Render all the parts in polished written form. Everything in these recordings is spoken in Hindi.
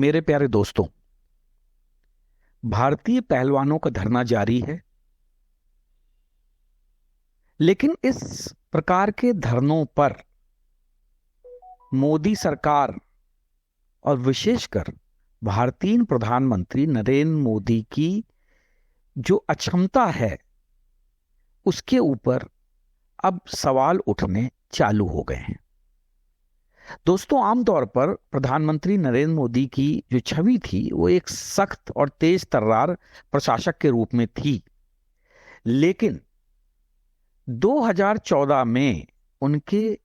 मेरे प्यारे दोस्तों, भारतीय पहलवानों का धरना जारी है। लेकिन इस प्रकार के धरनों पर मोदी सरकार और विशेषकर भारतीय प्रधानमंत्री नरेंद्र मोदी की जो अक्षमता है, उसके ऊपर अब सवाल उठने चालू हो गए हैं। दोस्तों, आमतौर पर प्रधानमंत्री नरेंद्र मोदी की जो छवि थी वो एक सख्त और तेज तर्रार प्रशासक के रूप में थी। लेकिन 2014 में उनके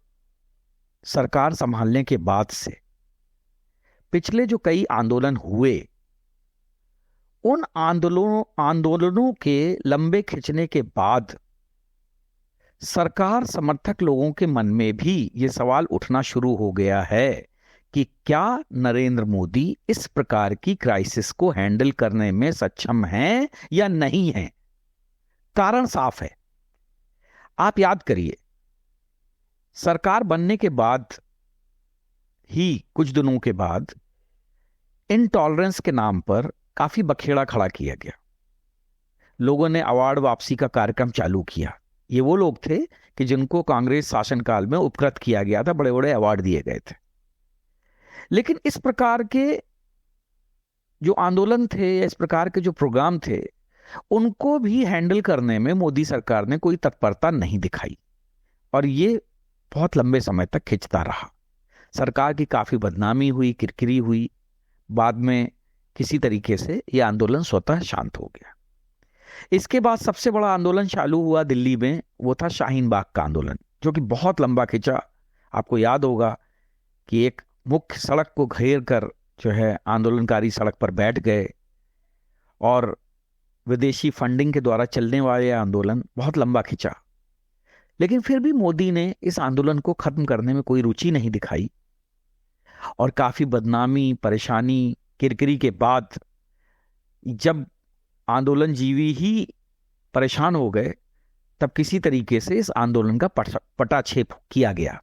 सरकार संभालने के बाद से पिछले जो कई आंदोलन हुए, उन आंदोलनों के लंबे खिंचने के बाद सरकार समर्थक लोगों के मन में भी ये सवाल उठना शुरू हो गया है कि क्या नरेंद्र मोदी इस प्रकार की क्राइसिस को हैंडल करने में सक्षम हैं या नहीं हैं। कारण साफ है। आप याद करिए, सरकार बनने के बाद ही कुछ दिनों के बाद इनटॉलरेंस के नाम पर काफी बखेड़ा खड़ा किया गया। लोगों ने अवार्ड वापसी का कार्यक्रम चालू किया। ये वो लोग थे कि जिनको कांग्रेस शासनकाल में उपकृत किया गया था, बड़े बड़े अवार्ड दिए गए थे। लेकिन इस प्रकार के जो आंदोलन थे या इस प्रकार के जो प्रोग्राम थे, उनको भी हैंडल करने में मोदी सरकार ने कोई तत्परता नहीं दिखाई और ये बहुत लंबे समय तक खिंचता रहा। सरकार की काफी बदनामी हुई, किरकिरी हुई। बाद में किसी तरीके से ये आंदोलन स्वतः शांत हो गया। इसके बाद सबसे बड़ा आंदोलन चालू हुआ दिल्ली में, वो था शाहीन बाग का आंदोलन, जो कि बहुत लंबा खिंचा। आपको याद होगा कि एक मुख्य सड़क को घेर कर जो है आंदोलनकारी सड़क पर बैठ गए और विदेशी फंडिंग के द्वारा चलने वाले आंदोलन बहुत लंबा खिंचा। लेकिन फिर भी मोदी ने इस आंदोलन को खत्म करने में कोई रुचि नहीं दिखाई और काफी बदनामी, परेशानी, किरकिरी के बाद जब आंदोलन जीवी ही परेशान हो गए, तब किसी तरीके से इस आंदोलन का पटाक्षेप किया गया।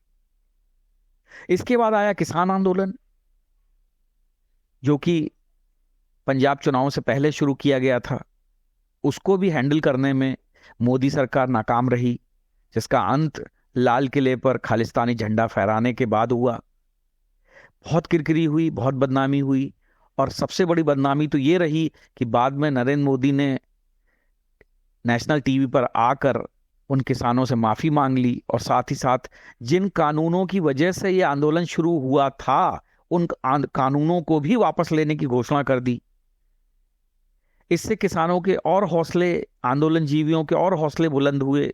इसके बाद आया किसान आंदोलन, जो कि पंजाब चुनाव से पहले शुरू किया गया था। उसको भी हैंडल करने में मोदी सरकार नाकाम रही, जिसका अंत लाल किले पर खालिस्तानी झंडा फहराने के बाद हुआ। बहुत किरकिरी हुई, बहुत बदनामी हुई और सबसे बड़ी बदनामी तो ये रही कि बाद में नरेंद्र मोदी ने नेशनल टीवी पर आकर उन किसानों से माफी मांग ली और साथ ही साथ जिन कानूनों की वजह से ये आंदोलन शुरू हुआ था, उन कानूनों को भी वापस लेने की घोषणा कर दी। इससे किसानों के और हौसले, आंदोलन जीवियों के और हौसले बुलंद हुए।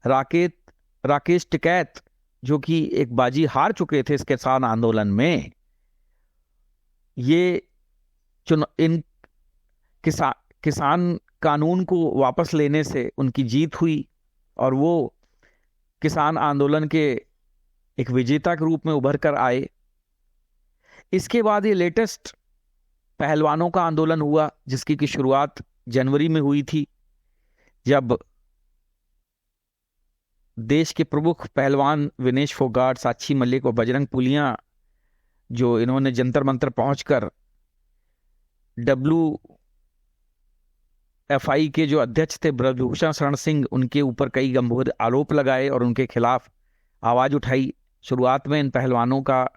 राकेश टिकैत, जो कि एक बाजी हार चुके थे इस किसान आंदोलन में, ये इन किसान कानून को वापस लेने से उनकी जीत हुई और वो किसान आंदोलन के एक विजेता के रूप में उभर कर आए। इसके बाद ये लेटेस्ट पहलवानों का आंदोलन हुआ, जिसकी की शुरुआत जनवरी में हुई थी, जब देश के प्रमुख पहलवान विनेश फोगाट, साक्षी मलिक और बजरंग पुनिया, जो इन्होंने जंतर मंतर पहुंचकर WFI के जो अध्यक्ष थे ब्रजभूषण शरण सिंह, उनके ऊपर कई गंभीर आरोप लगाए और उनके खिलाफ आवाज उठाई। शुरुआत में इन पहलवानों का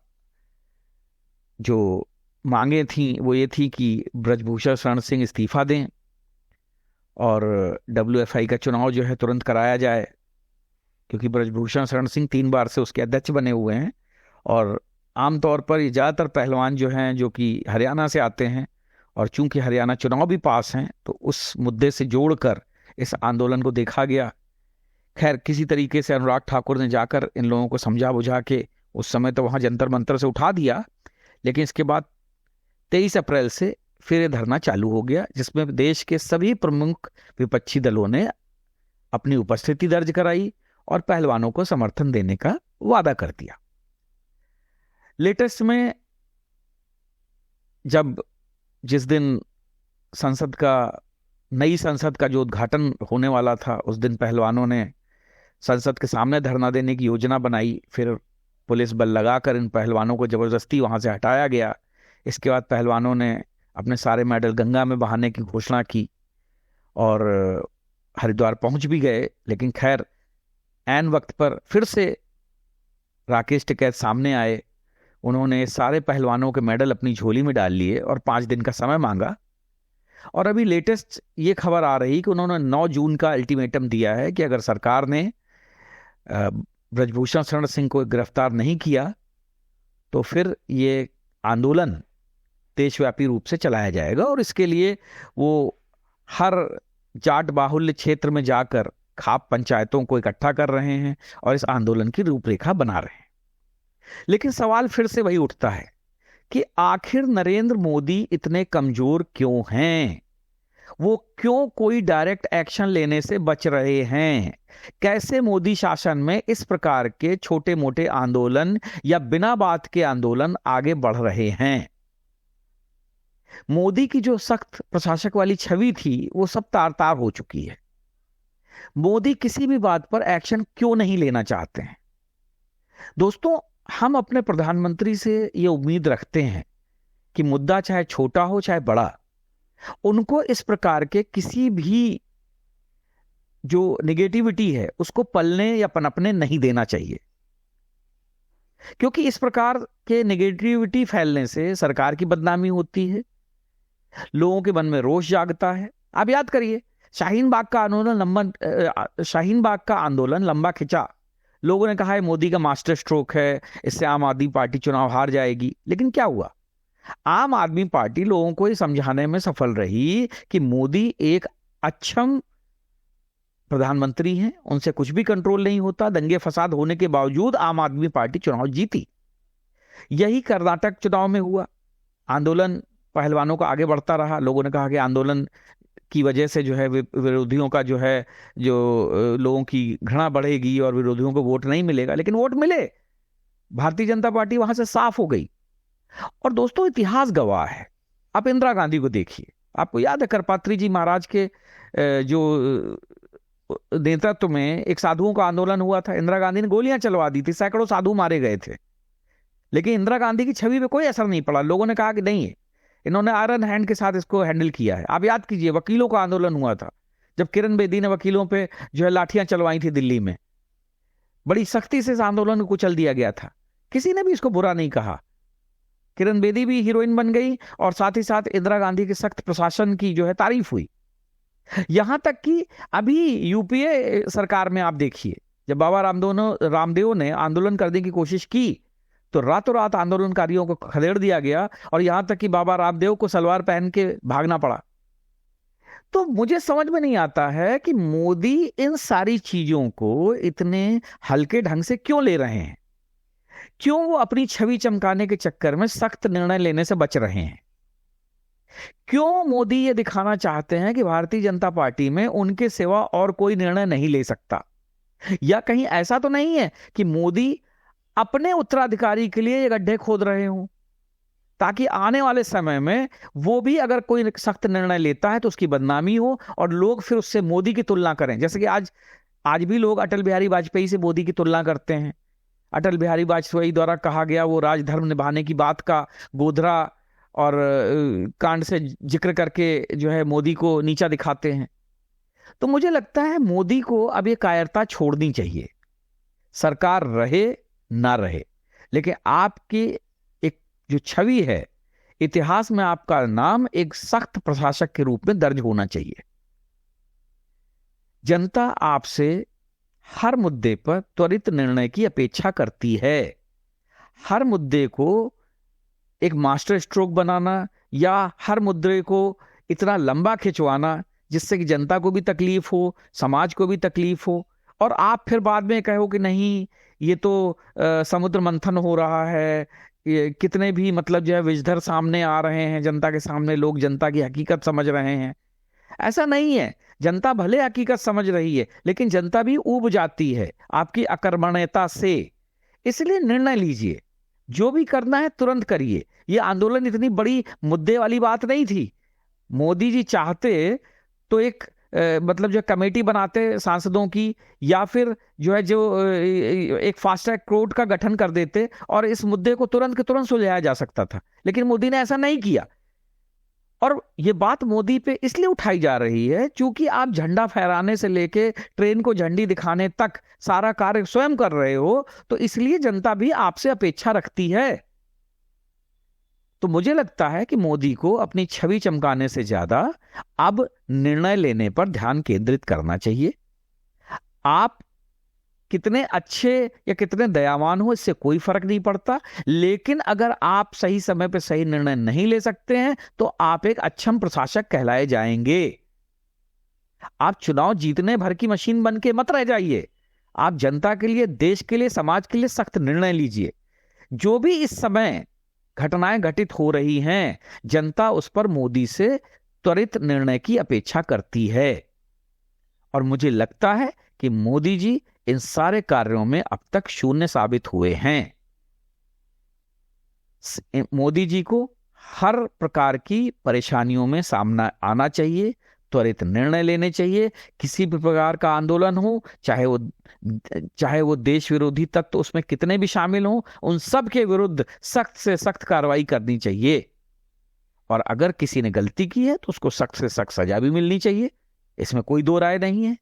जो मांगे थी वो ये थी कि ब्रजभूषण शरण सिंह इस्तीफा दें और WFI का चुनाव जो है तुरंत कराया जाए, क्योंकि ब्रजभूषण शरण सिंह 3 बार से उसके अध्यक्ष बने हुए हैं और आमतौर पर ये ज़्यादातर पहलवान जो हैं, जो कि हरियाणा से आते हैं, और चूंकि हरियाणा चुनाव भी पास हैं, तो उस मुद्दे से जोड़कर इस आंदोलन को देखा गया। खैर, किसी तरीके से अनुराग ठाकुर ने जाकर इन लोगों को समझा बुझा के उस समय तो वहाँ जंतर मंतर से उठा दिया। लेकिन इसके बाद 23 अप्रैल से फिर ये धरना चालू हो गया, जिसमें देश के सभी प्रमुख विपक्षी दलों ने अपनी उपस्थिति दर्ज कराई और पहलवानों को समर्थन देने का वादा कर दिया। लेटेस्ट में जिस दिन नई संसद का जो उद्घाटन होने वाला था, उस दिन पहलवानों ने संसद के सामने धरना देने की योजना बनाई। फिर पुलिस बल लगाकर इन पहलवानों को जबरदस्ती वहां से हटाया गया। इसके बाद पहलवानों ने अपने सारे मेडल गंगा में बहाने की घोषणा की और हरिद्वार पहुंच भी गए। लेकिन खैर ऐन वक्त पर फिर से राकेश टिकैत सामने आए। उन्होंने सारे पहलवानों के मेडल अपनी झोली में डाल लिए और 5 दिन का समय मांगा। और अभी लेटेस्ट ये खबर आ रही कि उन्होंने 9 जून का अल्टीमेटम दिया है कि अगर सरकार ने ब्रजभूषण शरण सिंह को गिरफ्तार नहीं किया तो फिर ये आंदोलन देशव्यापी रूप से चलाया जाएगा। और इसके लिए वो हर जाट बाहुल्य क्षेत्र में जाकर खाप पंचायतों को इकट्ठा कर रहे हैं और इस आंदोलन की रूपरेखा बना रहे हैं। लेकिन सवाल फिर से वही उठता है कि आखिर नरेंद्र मोदी इतने कमजोर क्यों हैं? वो क्यों कोई डायरेक्ट एक्शन लेने से बच रहे हैं? कैसे मोदी शासन में इस प्रकार के छोटे मोटे आंदोलन या बिना बात के आंदोलन आगे बढ़ रहे हैं? मोदी की जो सख्त प्रशासक वाली छवि थी वो सब तार तार हो चुकी है। मोदी किसी भी बात पर एक्शन क्यों नहीं लेना चाहते हैं? दोस्तों, हम अपने प्रधानमंत्री से ये उम्मीद रखते हैं कि मुद्दा चाहे छोटा हो चाहे बड़ा, उनको इस प्रकार के किसी भी जो निगेटिविटी है उसको पलने या पनपने नहीं देना चाहिए। क्योंकि इस प्रकार के निगेटिविटी फैलने से सरकार की बदनामी होती है, लोगों के मन में रोष जागता है। आप याद करिए, शाहीन बाग का आंदोलन लंबा खिंचा। लोगों ने कहा है मोदी का मास्टर स्ट्रोक है, इससे आम आदमी पार्टी चुनाव हार जाएगी। लेकिन क्या हुआ? आम आदमी पार्टी लोगों को ये समझाने में सफल रही कि मोदी एक अक्षम प्रधानमंत्री हैं, उनसे कुछ भी कंट्रोल नहीं होता। दंगे फसाद होने के बावजूद आम आदमी पार्टी चुनाव जीती। यही कर्नाटक चुनाव में हुआ। आंदोलन पहलवानों का आगे बढ़ता रहा। लोगों ने कहा कि आंदोलन की वजह से जो है विरोधियों का जो है जो लोगों की घृणा बढ़ेगी और विरोधियों को वोट नहीं मिलेगा। लेकिन वोट मिले, भारतीय जनता पार्टी वहां से साफ हो गई। और दोस्तों, इतिहास गवाह है। आप इंदिरा गांधी को देखिए। आपको याद है करपात्री जी महाराज के जो नेतृत्व में एक साधुओं का आंदोलन हुआ था। इंदिरा गांधी ने गोलियां चलवा दी थी, सैकड़ों साधु मारे गए थे। लेकिन इंदिरा गांधी की छवि पे कोई असर नहीं पड़ा। लोगों ने कहा कि नहीं, इन्होंने आयरन हैंड के साथ इसको हैंडल किया है। आप याद कीजिए, वकीलों का आंदोलन हुआ था जब किरण बेदी ने वकीलों पे जो है लाठियां चलवाई थी दिल्ली में। बड़ी सख्ती से इस आंदोलन को कुचल दिया गया था। किसी ने भी इसको बुरा नहीं कहा। किरण बेदी भी हीरोइन बन गई और साथ ही साथ इंदिरा गांधी के सख्त प्रशासन की जो है तारीफ हुई। यहां तक कि अभी यूपीए सरकार में आप देखिए, जब बाबा रामदेव ने आंदोलन करने की कोशिश की तो रातों रात आंदोलनकारियों को खदेड़ दिया गया और यहां तक कि बाबा रामदेव को सलवार पहन के भागना पड़ा। तो मुझे समझ में नहीं आता है कि मोदी इन सारी चीजों को इतने हल्के ढंग से क्यों ले रहे हैं। क्यों वो अपनी छवि चमकाने के चक्कर में सख्त निर्णय लेने से बच रहे हैं? क्यों मोदी ये दिखाना चाहते हैं कि भारतीय जनता पार्टी में उनके सिवा और कोई निर्णय नहीं ले सकता? या कहीं ऐसा तो नहीं है कि मोदी अपने उत्तराधिकारी के लिए ये गड्ढे खोद रहे हों ताकि आने वाले समय में वो भी अगर कोई सख्त निर्णय लेता है तो उसकी बदनामी हो और लोग फिर उससे मोदी की तुलना करें? जैसे कि आज भी लोग अटल बिहारी वाजपेयी से मोदी की तुलना करते हैं। अटल बिहारी वाजपेयी द्वारा कहा गया वो राजधर्म निभाने की बात का गोधरा और कांड से जिक्र करके जो है मोदी को नीचा दिखाते हैं। तो मुझे लगता है मोदी को अब ये कायरता छोड़नी चाहिए। सरकार रहे ना रहे, लेकिन आपकी एक जो छवि है, इतिहास में आपका नाम एक सख्त प्रशासक के रूप में दर्ज होना चाहिए। जनता आपसे हर मुद्दे पर त्वरित निर्णय की अपेक्षा करती है। हर मुद्दे को एक मास्टर स्ट्रोक बनाना या हर मुद्दे को इतना लंबा खिंचवाना जिससे कि जनता को भी तकलीफ हो, समाज को भी तकलीफ हो, और आप फिर बाद में कहो कि नहीं ये तो समुद्र मंथन हो रहा है, ये कितने भी मतलब जो है विषधर सामने आ रहे हैं जनता के सामने, लोग जनता की हकीकत समझ रहे हैं। ऐसा नहीं है। जनता भले हकीकत समझ रही है लेकिन जनता भी ऊब जाती है आपकी अकर्मण्यता से। इसलिए निर्णय लीजिए, जो भी करना है तुरंत करिए। ये आंदोलन इतनी बड़ी मुद्दे वाली बात नहीं थी। मोदी जी चाहते तो एक मतलब जो कमेटी बनाते सांसदों की, या फिर जो है जो एक फास्ट ट्रैक कोर्ट का गठन कर देते और इस मुद्दे को तुरंत के तुरंत सुलझाया जा सकता था। लेकिन मोदी ने ऐसा नहीं किया। और ये बात मोदी पे इसलिए उठाई जा रही है क्योंकि आप झंडा फहराने से लेके ट्रेन को झंडी दिखाने तक सारा कार्य स्वयं कर रहे हो, तो इसलिए जनता भी आपसे अपेक्षा रखती है। तो मुझे लगता है कि मोदी को अपनी छवि चमकाने से ज्यादा अब निर्णय लेने पर ध्यान केंद्रित करना चाहिए। आप कितने अच्छे या कितने दयावान हो इससे कोई फर्क नहीं पड़ता, लेकिन अगर आप सही समय पर सही निर्णय नहीं ले सकते हैं तो आप एक अक्षम प्रशासक कहलाए जाएंगे। आप चुनाव जीतने भर की मशीन बन के मत रह जाइए। आप जनता के लिए, देश के लिए, समाज के लिए सख्त निर्णय लीजिए। जो भी इस समय घटनाएं घटित हो रही हैं, जनता उस पर मोदी से त्वरित निर्णय की अपेक्षा करती है। और मुझे लगता है कि मोदी जी इन सारे कार्यों में अब तक शून्य साबित हुए हैं। मोदी जी को हर प्रकार की परेशानियों में सामना आना चाहिए, त्वरित निर्णय लेने चाहिए। किसी भी प्रकार का आंदोलन हो, चाहे वो देश विरोधी तत्व उसमें कितने भी शामिल हों, उन सब के विरुद्ध सख्त से सख्त कार्रवाई करनी चाहिए। और अगर किसी ने गलती की है तो उसको सख्त से सख्त सजा भी मिलनी चाहिए, इसमें कोई दो राय नहीं है।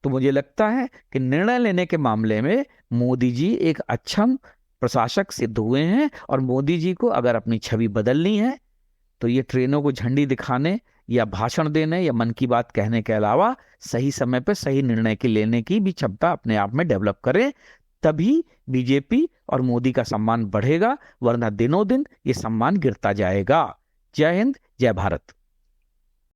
तो मुझे लगता है कि निर्णय लेने के मामले में मोदी जी एक अक्षम प्रशासक सिद्ध हुए हैं। और मोदी जी को अगर अपनी छवि बदलनी है तो ये ट्रेनों को झंडी दिखाने या भाषण देने या मन की बात कहने के अलावा सही समय पर सही निर्णय की लेने की भी क्षमता अपने आप में डेवलप करें। तभी बीजेपी और मोदी का सम्मान बढ़ेगा, वरना दिनों दिन ये सम्मान गिरता जाएगा। जय हिंद, जय भारत।